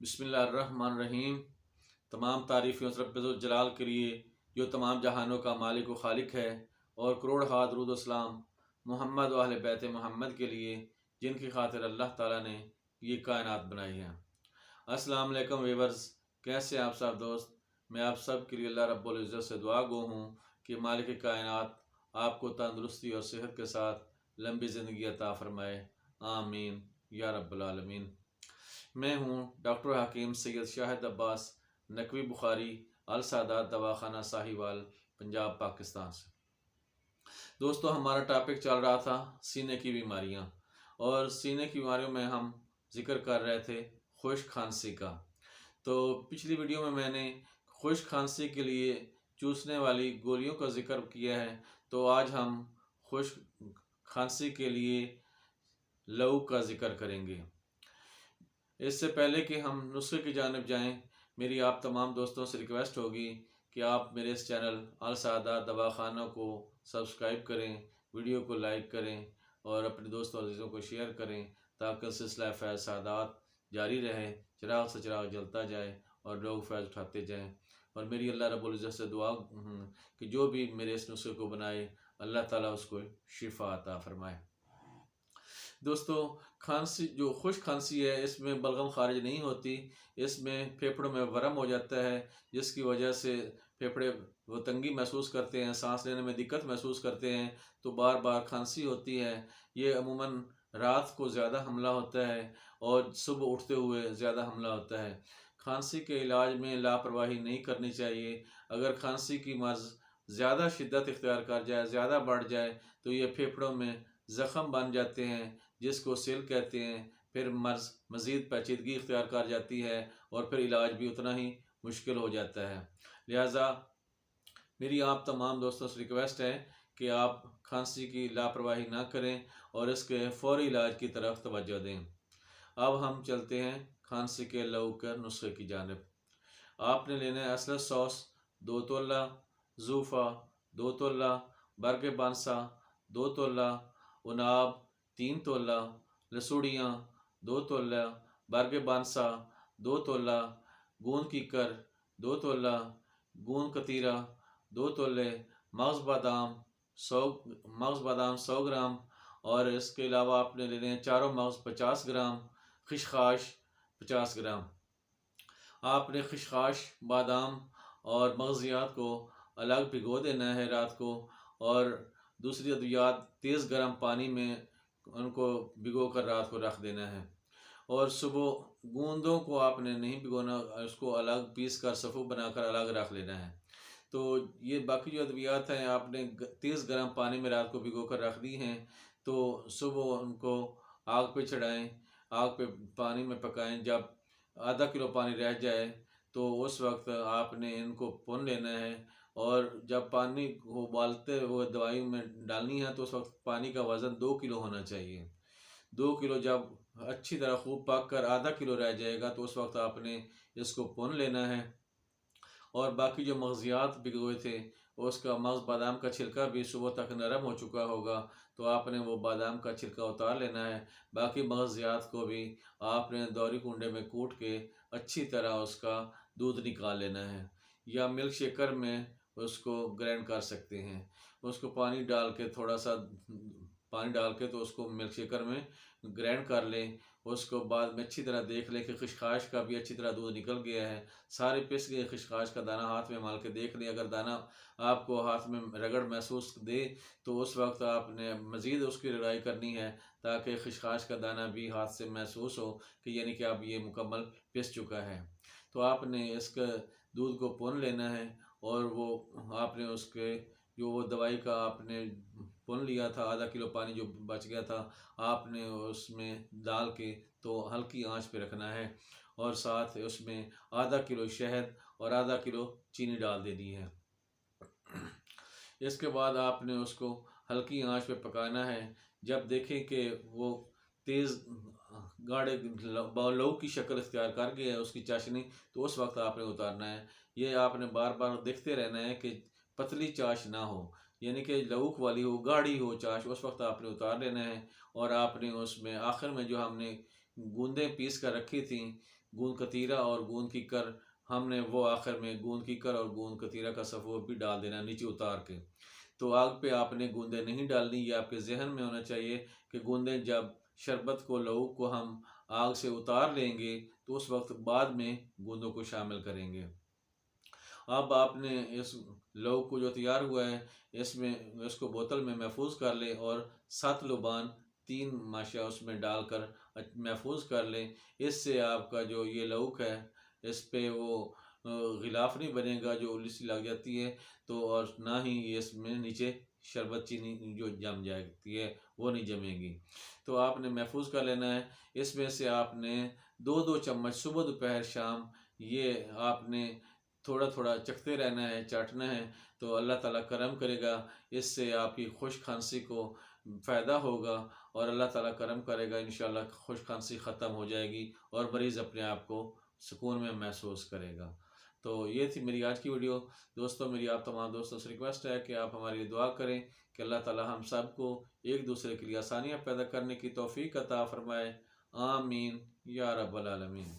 बिस्मिल्लाहिर्रहमानिर्रहीम। तमाम तारीफ़ें उस रब्बिल जलाल के लिए जो तमाम जहानों का मालिक व खालिक है, और करोड़ हाथ दुरूद व सलाम मोहम्मद व अहले बैत मोहम्मद के लिए जिनकी खातिर अल्लाह ताला ने ये कायनात बनाई है। अस्सलाम वालेकुम वीवर्स, कैसे आप सब दोस्त। मैं आप सब के लिए अल्लाह रब्बुल इज़्ज़त से दुआ गो हूँ कि मालिक कायनात आपको तंदुरुस्ती और सेहत के साथ लंबी ज़िंदगी अता फ़रमाए। आमीन या रब्बुल आलमीन। मैं हूँ डॉक्टर हकीम सैयद शाहिद अब्बास नकवी बुखारी अल सादात दवाखाना साहिवाल, पंजाब, पाकिस्तान से। दोस्तों, हमारा टॉपिक चल रहा था सीने की बीमारियाँ, और सीने की बीमारियों में हम जिक्र कर रहे थे खुश्क खांसी का। तो पिछली वीडियो में मैंने खुश्क खांसी के लिए चूसने वाली गोलियों का जिक्र किया है, तो आज हम खुश्क खांसी के लिए लहू का जिक्र करेंगे। इससे पहले कि हम नुस्खे की जानिब जाएं, मेरी आप तमाम दोस्तों से रिक्वेस्ट होगी कि आप मेरे इस चैनल अल सादात दवाखाना को सब्सक्राइब करें, वीडियो को लाइक करें और अपने दोस्तों अजीज़ों को शेयर करें, ताकि सिलसिला फैज़ सादात जारी रहे, चिराग से चिराग जलता जाए और लोग फैज़ उठाते जाएं। और मेरी अल्लाह रब्बुल इज़्ज़त से दुआ कि जो भी मेरे इस नुस्खे को बनाए, अल्लाह ताला उसको शिफा अता फ़रमाए। दोस्तों, खांसी जो खुश्क खांसी है, इसमें बलगम खारिज नहीं होती, इसमें फेफड़ों में वरम हो जाता है, जिसकी वजह से फेफड़े वो तंगी महसूस करते हैं, सांस लेने में दिक्कत महसूस करते हैं, तो बार बार खांसी होती है। ये अमूमन रात को ज़्यादा हमला होता है और सुबह उठते हुए ज़्यादा हमला होता है। खांसी के इलाज में लापरवाही नहीं करनी चाहिए। अगर खांसी की मर्ज़ ज़्यादा शिद्दत इख्तियार कर जाए, ज़्यादा बढ़ जाए, तो ये फेफड़ों में ज़ख़म बन जाते हैं, जिसको सेल कहते हैं। फिर मर्ज़ मज़ीद पेचीदगी इख्तियार कर जाती है और फिर इलाज भी उतना ही मुश्किल हो जाता है। लिहाजा मेरी आप तमाम दोस्तों से रिक्वेस्ट है कि आप खांसी की लापरवाही ना करें और इसके फ़ौरी इलाज की तरफ तवज्जो दें। अब हम चलते हैं खांसी के लहू के नुस्खे की जानिब। आपने लेना है असलत सॉस 2 तोला, ज़ूफ़ा 2 तोला, बरगे बांसा 2 तोला, उनाब 3 तोला, लसूड़ियाँ 2 तोला, बरगे बांसा 2 तोला, गूंद कीकर 2 तोला, गूंद कतीरा 2 तोले, मगज़ बादाम 100 ग्राम, और इसके अलावा आपने लेने हैं चारों मगज़ 50 ग्राम, खिशखाश 50 ग्राम। आपने खिशखाश, बादाम और मगज़ियात को अलग भिगो देना है रात को, और दूसरी अद्वियात तेज़ गर्म पानी में उनको भिगो कर रात को रख देना है। और सुबह गूंदों को आपने नहीं भिगोना, उसको अलग पीस कर सफ़ू बनाकर अलग रख लेना है। तो ये बाकी जो अद्वियात हैं, आपने तेज़ गर्म पानी में रात को भिगो कर रख दी हैं, तो सुबह उनको आग पे चढ़ाएं, आग पे पानी में पकाएं। जब आधा किलो पानी रह जाए, तो उस वक्त आपने इनको भून लेना है, और जब पानी को उबालते हुए दवाई में डालनी है, तो उस वक्त पानी का वज़न 2 किलो होना चाहिए। 2 किलो जब अच्छी तरह खूब पक कर आधा किलो रह जाएगा, तो उस वक्त आपने इसको भून लेना है। और बाकी जो मगज़ियात भिगोए थे, उसका मगज़ बादाम का छिलका भी सुबह तक नरम हो चुका होगा, तो आपने वो बादाम का छिलका उतार लेना है। बाकी मगज़ियात को भी आपने दौरी कुंडे में कूट के अच्छी तरह उसका दूध निकाल लेना है, या मिल्क शेकर में उसको ग्राइंड कर सकते हैं। उसको पानी डाल के थोड़ा सा पानी डाल के तो उसको मिल्क शेकर में ग्राइंड कर लें। उसको बाद में अच्छी तरह देख लें कि खिशखाश का भी अच्छी तरह दूध निकल गया है, सारे पिस गए खिशखाश का दाना हाथ में माल के देख लें। अगर दाना आपको हाथ में रगड़ महसूस दे, तो उस वक्त आपने मज़ीद उसकी रगड़ाई करनी है, ताकि खिशखाश का दाना भी हाथ से महसूस हो कि यानी कि अब ये मुकम्मल पिस चुका है। तो आपने इसका दूध को भून लेना है, और वो आपने उसके जो वो दवाई का आपने भून लिया था, आधा किलो पानी जो बच गया था, आपने उसमें डाल के तो हल्की आंच पे रखना है, और साथ उसमें आधा किलो शहद और आधा किलो चीनी डाल देनी है। इसके बाद आपने उसको हल्की आंच पे पकाना है। जब देखें कि वो तेज़ गाढ़े लहू की शक्ल इख्तियार कर गया है उसकी चाशनी, तो उस वक्त आपने उतारना है। ये आपने बार बार देखते रहना है कि पतली चाश ना हो, यानी कि लहूक वाली हो, गाढ़ी हो चाश, उस वक्त आपने उतार लेना है। और आपने उसमें आखिर में जो हमने गूंदें पीस कर रखी थी, गूंद कतीरा और गूंद कीकर, हमने वो आखिर में गूंद कीकर और गूंद कतीरा का सफ़ूर भी डाल देना नीचे उतार के। तो आग पे आपने गूंदें नहीं डालनी, ये आपके जहन में होना चाहिए कि गूंदें जब शरबत को, लहू को हम आग से उतार लेंगे तो उस वक्त बाद में गूंदों को शामिल करेंगे। अब आपने इस लहू को जो तैयार हुआ है इसमें इसको बोतल में महफूज कर लें और 7 लुबान 3 माशा उसमें डालकर महफूज कर लें। इससे आपका जो ये लहू है इस पे वो गिलाफ नहीं बनेगा जो उल्ली लग जाती है, तो और ना ही ये इसमें नीचे शरबत चीनी जो जम जाती है वो नहीं जमेगी। तो आपने महफूज कर लेना है। इसमें से आपने 2-2 चम्मच सुबह दोपहर शाम ये आपने थोड़ा थोड़ा चखते रहना है, चाटना है, तो अल्लाह ताला करम करेगा। इससे आपकी खुश खांसी को फ़ायदा होगा और अल्लाह ताला करम करेगा, इंशाअल्लाह खुश खांसी ख़त्म हो जाएगी और मरीज़ अपने आप को सुकून में महसूस करेगा। तो ये थी मेरी आज की वीडियो। दोस्तों, मेरी आप तमाम दोस्तों से रिक्वेस्ट है कि आप हमारे लिए दुआ करें कि अल्लाह ताला हम सब को एक दूसरे के लिए आसानियाँ पैदा करने की तौफ़ीक अता फ़रमाए। आमीन या रब्बल आलमीन।